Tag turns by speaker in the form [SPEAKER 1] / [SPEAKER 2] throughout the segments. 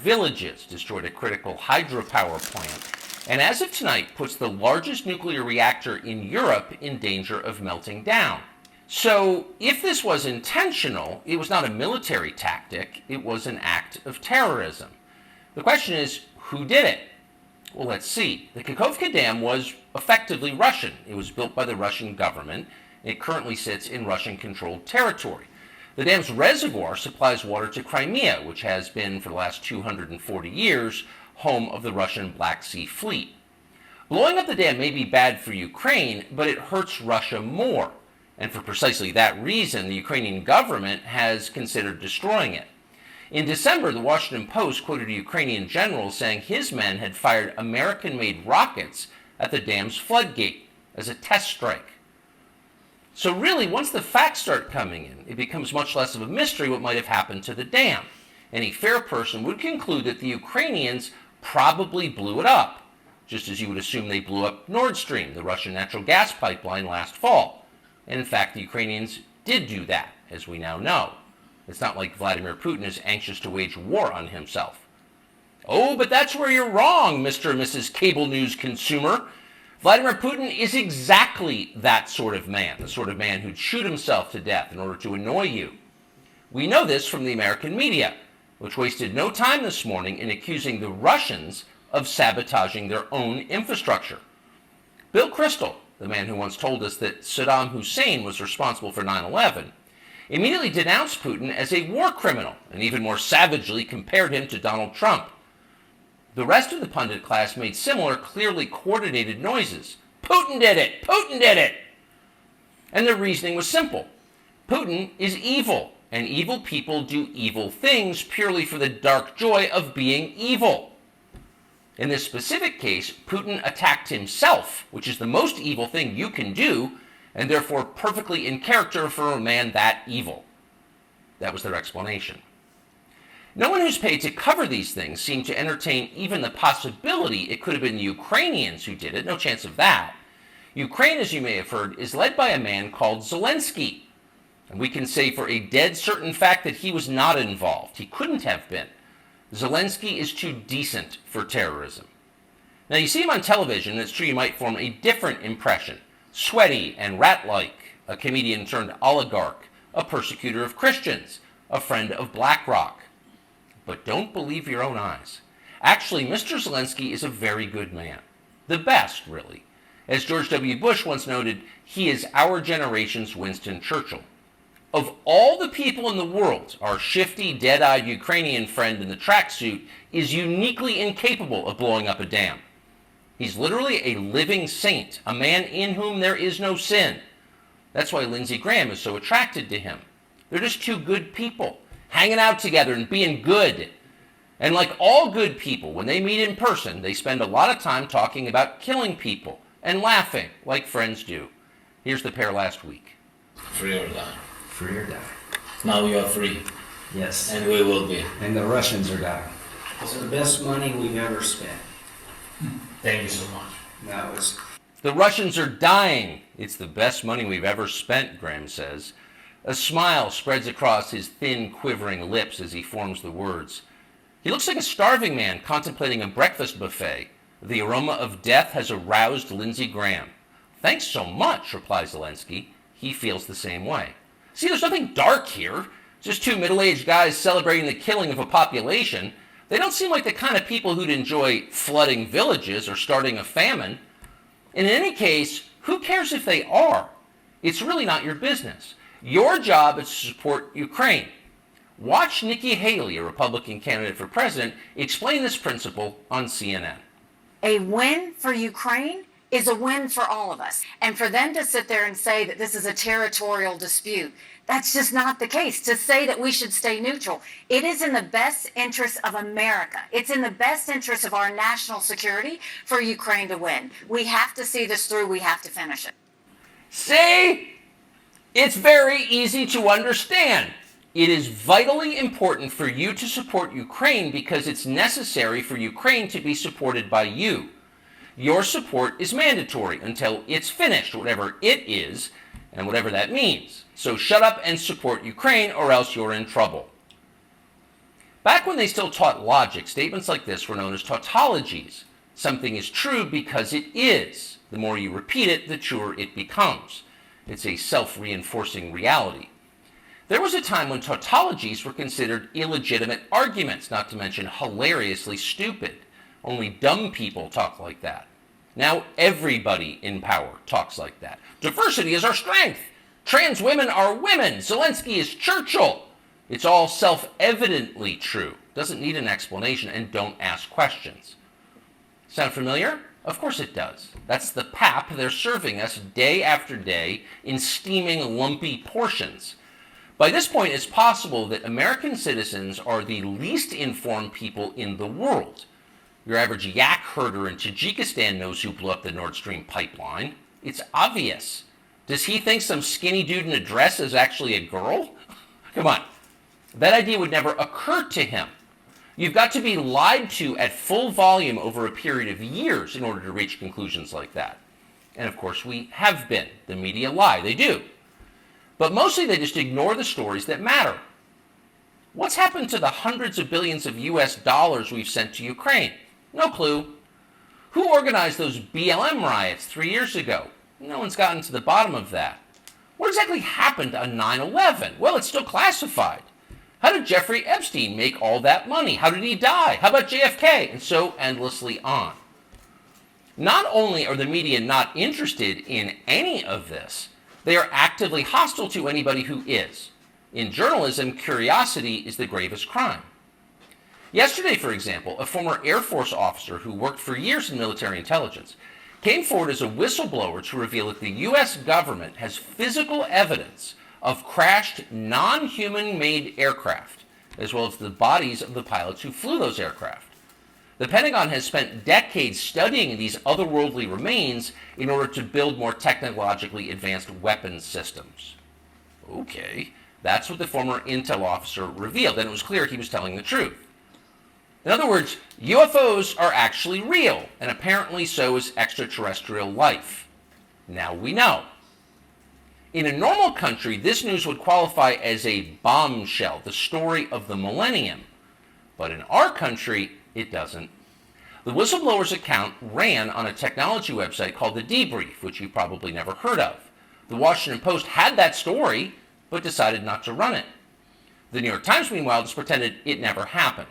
[SPEAKER 1] villages, destroyed a critical hydropower plant, and as of tonight puts the largest nuclear reactor in Europe in danger of melting down. So if this was intentional, it was not a military tactic, it was an act of terrorism. The question is, who did it? Well, let's see. The Kakhovka Dam was effectively Russian. It was built by the Russian government. It currently sits in Russian-controlled territory. The dam's reservoir supplies water to Crimea, which has been, for the last 240 years, home of the Russian Black Sea Fleet. Blowing up the dam may be bad for Ukraine, but it hurts Russia more. And for precisely that reason, the Ukrainian government has considered destroying it. In December, the Washington Post quoted a Ukrainian general saying his men had fired American-made rockets at the dam's floodgate as a test strike. So really, once the facts start coming in, it becomes much less of a mystery what might have happened to the dam. Any fair person would conclude that the Ukrainians probably blew it up, just as you would assume they blew up Nord Stream, the Russian natural gas pipeline, last fall. And in fact, the Ukrainians did do that, as we now know. It's not like Vladimir Putin is anxious to wage war on himself. Oh, but that's where you're wrong, Mr. and Mrs. Cable News consumer. Vladimir Putin is exactly that sort of man, the sort of man who'd shoot himself to death in order to annoy you. We know this from the American media, which wasted no time this morning in accusing the Russians of sabotaging their own infrastructure. Bill Kristol, the man who once told us that Saddam Hussein was responsible for 9/11, immediately denounced Putin as a war criminal and even more savagely compared him to Donald Trump. The rest of the pundit class made similar, clearly coordinated noises. Putin did it! Putin did it! And their reasoning was simple. Putin is evil, and evil people do evil things purely for the dark joy of being evil. In this specific case, Putin attacked himself, which is the most evil thing you can do, and therefore perfectly in character for a man that evil. That was their explanation. No one who's paid to cover these things seemed to entertain even the possibility it could have been the Ukrainians who did it. No chance of that. Ukraine, as you may have heard, is led by a man called Zelensky. And we can say for a dead certain fact that he was not involved. He couldn't have been. Zelensky is too decent for terrorism. Now, you see him on television, and it's true you might form a different impression. Sweaty and rat-like, a comedian turned oligarch, a persecutor of Christians, a friend of BlackRock. But don't believe your own eyes. Actually, Mr. Zelensky is a very good man. The best, really. As George W. Bush once noted, he is our generation's Winston Churchill. Of all the people in the world, our shifty, dead-eyed Ukrainian friend in the tracksuit is uniquely incapable of blowing up a dam. He's literally a living saint, a man in whom there is no sin. That's why Lindsey Graham is so attracted to him. They're just two good people, hanging out together and being good. And like all good people, when they meet in person, they spend a lot of time talking about killing people and laughing like friends do. Here's the pair last week.
[SPEAKER 2] Free or die.
[SPEAKER 3] Free or die.
[SPEAKER 2] Now you are free.
[SPEAKER 3] Yes.
[SPEAKER 2] And we will be.
[SPEAKER 3] And the Russians are dying.
[SPEAKER 4] It's the best money we've ever spent.
[SPEAKER 2] Thank you so much.
[SPEAKER 4] That was...
[SPEAKER 1] The Russians are dying. It's the best money we've ever spent, Graham says. A smile spreads across his thin, quivering lips as he forms the words. He looks like a starving man contemplating a breakfast buffet. The aroma of death has aroused Lindsey Graham. Thanks so much, replies Zelensky. He feels the same way. See, there's nothing dark here. Just two middle-aged guys celebrating the killing of a population. They don't seem like the kind of people who'd enjoy flooding villages or starting a famine. And in any case, who cares if they are? It's really not your business. Your job is to support Ukraine. Watch Nikki Haley, a Republican candidate for president, explain this principle on CNN.
[SPEAKER 5] A win for Ukraine is a win for all of us. And for them to sit there and say that this is a territorial dispute, that's just not the case. To say that we should stay neutral, it is in the best interest of America. It's in the best interest of our national security for Ukraine to win. We have to see this through. We have to finish it.
[SPEAKER 1] See? It's very easy to understand. It is vitally important for you to support Ukraine because it's necessary for Ukraine to be supported by you. Your support is mandatory until it's finished, whatever it is, and whatever that means. So shut up and support Ukraine or else you're in trouble. Back when they still taught logic, statements like this were known as tautologies. Something is true because it is. The more you repeat it, the truer it becomes. It's a self-reinforcing reality. There was a time when tautologies were considered illegitimate arguments, not to mention hilariously stupid. Only dumb people talk like that. Now everybody in power talks like that. Diversity is our strength. Trans women are women. Zelensky is Churchill. It's all self-evidently true. Doesn't need an explanation, and don't ask questions. Sound familiar? Of course it does. That's the pap they're serving us day after day in steaming, lumpy portions. By this point, it's possible that American citizens are the least informed people in the world. Your average yak herder in Tajikistan knows who blew up the Nord Stream pipeline. It's obvious. Does he think some skinny dude in a dress is actually a girl? Come on. That idea would never occur to him. You've got to be lied to at full volume over a period of years in order to reach conclusions like that. And of course, we have been. The media lie. They do. But mostly they just ignore the stories that matter. What's happened to the hundreds of billions of US dollars we've sent to Ukraine? No clue. Who organized those BLM riots 3 years ago? No one's gotten to the bottom of that. What exactly happened on 9/11? Well, it's still classified. How did Jeffrey Epstein make all that money? How did he die? How about JFK? And so endlessly on. Not only are the media not interested in any of this, they are actively hostile to anybody who is. In journalism, curiosity is the gravest crime. Yesterday, for example, a former Air Force officer who worked for years in military intelligence came forward as a whistleblower to reveal that the U.S. government has physical evidence of crashed non-human-made aircraft, as well as the bodies of the pilots who flew those aircraft. The Pentagon has spent decades studying these otherworldly remains in order to build more technologically advanced weapons systems. Okay, that's what the former intel officer revealed, and it was clear he was telling the truth. In other words, UFOs are actually real, and apparently so is extraterrestrial life. Now we know. In a normal country, this news would qualify as a bombshell, the story of the millennium. But in our country, it doesn't. The whistleblower's account ran on a technology website called The Debrief, which you've probably never heard of. The Washington Post had that story, but decided not to run it. The New York Times, meanwhile, just pretended it never happened.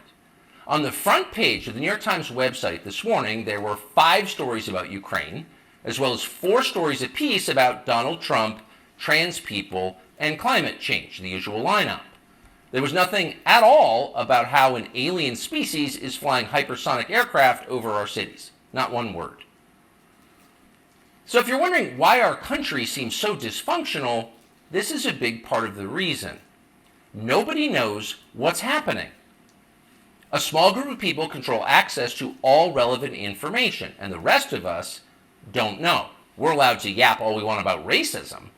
[SPEAKER 1] On the front page of the New York Times website this morning, there were 5 stories about Ukraine, as well as 4 stories apiece about Donald Trump, trans people, and climate change, the usual lineup. There was nothing at all about how an alien species is flying hypersonic aircraft over our cities. Not one word. So if you're wondering why our country seems so dysfunctional, this is a big part of the reason. Nobody knows what's happening. A small group of people control access to all relevant information, and the rest of us don't know. We're allowed to yap all we want about racism,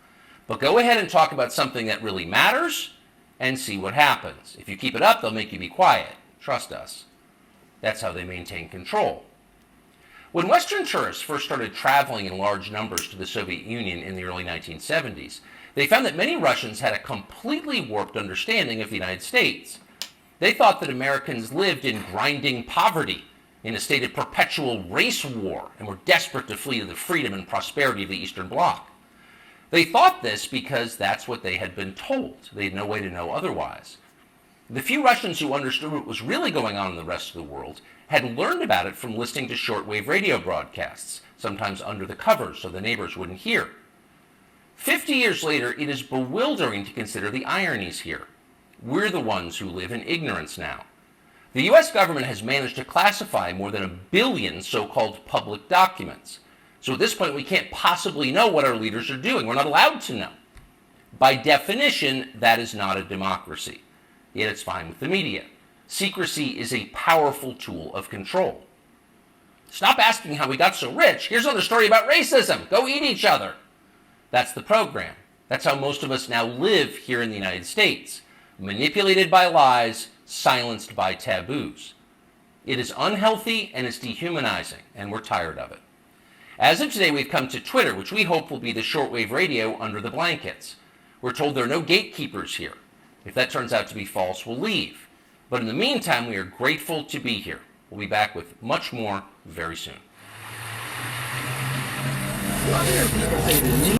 [SPEAKER 1] but go ahead and talk about something that really matters and see what happens. If you keep it up, they'll make you be quiet. Trust us. That's how they maintain control. When Western tourists first started traveling in large numbers to the Soviet Union in the early 1970s, they found that many Russians had a completely warped understanding of the United States. They thought that Americans lived in grinding poverty, in a state of perpetual race war, and were desperate to flee to the freedom and prosperity of the Eastern Bloc. They thought this because that's what they had been told. They had no way to know otherwise. The few Russians who understood what was really going on in the rest of the world had learned about it from listening to shortwave radio broadcasts, sometimes under the covers so the neighbors wouldn't hear. 50 years later, it is bewildering to consider the ironies here. We're the ones who live in ignorance now. The U.S. government has managed to classify more than 1 billion so-called public documents. So at this point, we can't possibly know what our leaders are doing. We're not allowed to know. By definition, that is not a democracy. Yet it's fine with the media. Secrecy is a powerful tool of control. Stop asking how we got so rich. Here's another story about racism. Go eat each other. That's the program. That's how most of us now live here in the United States. Manipulated by lies, silenced by taboos. It is unhealthy and it's dehumanizing, and we're tired of it. As of today, we've come to Twitter, which we hope will be the shortwave radio under the blankets. We're told there are no gatekeepers here. If that turns out to be false, we'll leave. But in the meantime, we are grateful to be here. We'll be back with much more very soon.